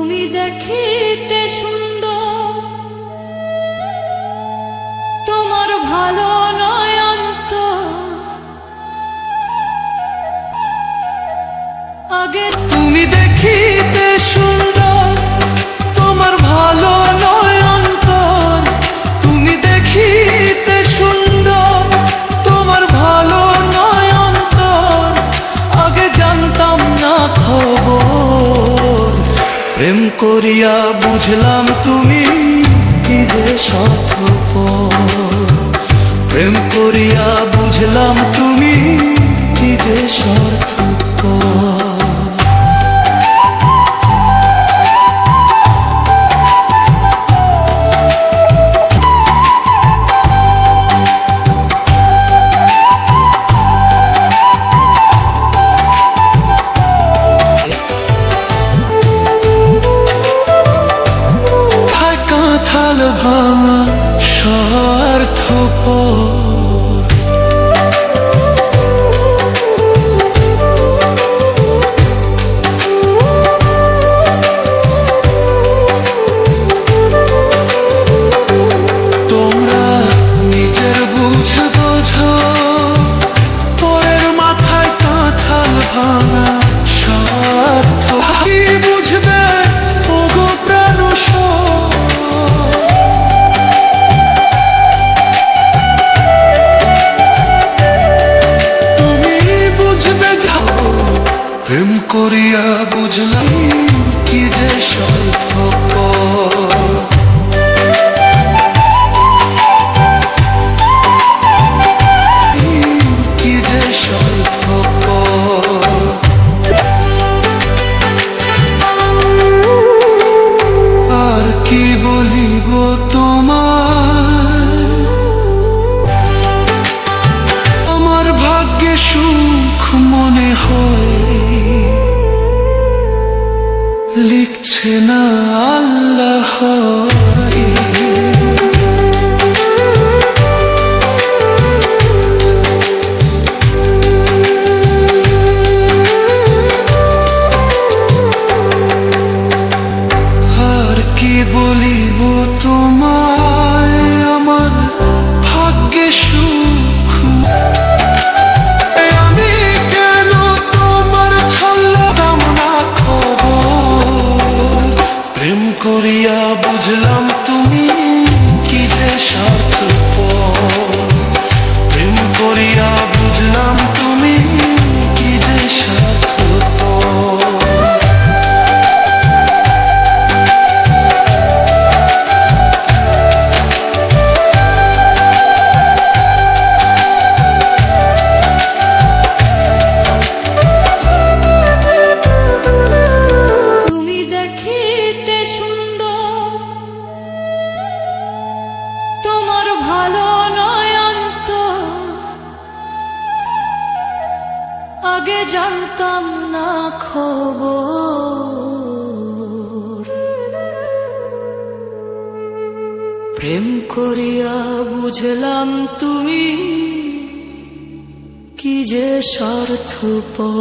তুমি দেখিতে সুন্দর, তোমার ভালো নয় অন্তর। আগে তুমি দেখিতে সুন্দর, তোমার ভালো নয় অন্তর। তুমি দেখিতে সুন্দর, তোমার ভালো নয় অন্তর। আগে জানতাম না খবর, প্রেম করিয়া বুঝলাম তুমি কি যে স্বার্থপর। প্রেম করিয়া বুঝলাম তুমি কি যে স্বার্থপর। কাঁঠাল ভাঙা স্বার্থপর, তোমরা নিজের বুঝে বোঝো, পরের মাথায় কাঁঠাল ভাঙা স্বার্থ। কি বুঝবে ওগো প্রাণস, প্রেম করিয়া বুঝলাম কি যে স্বার্থপর। কি যে স্বার্থপর। আর কি বলিব তোমার, আমার ভাগ্যে সুখ মনে হয় লিখছে না আল্লাহ। আর কি বলিব তোমায়, আমার ভাগ্যে সুখ। আমি কেন তোমার ছলতাম না খবর, প্রেম করিয়া বুঝলাম তুমি কি যে স্বার্থপর। প্রেম করিয়া বুঝলাম তুমি কি যে স্বার্থপর। তুমি দেখিতে সুন্দর, তোমার ভালো নয় অন্তর। আগে জানতাম না খবর, প্রেম করিয়া বুঝলাম তুমি কি যে স্বার্থপর।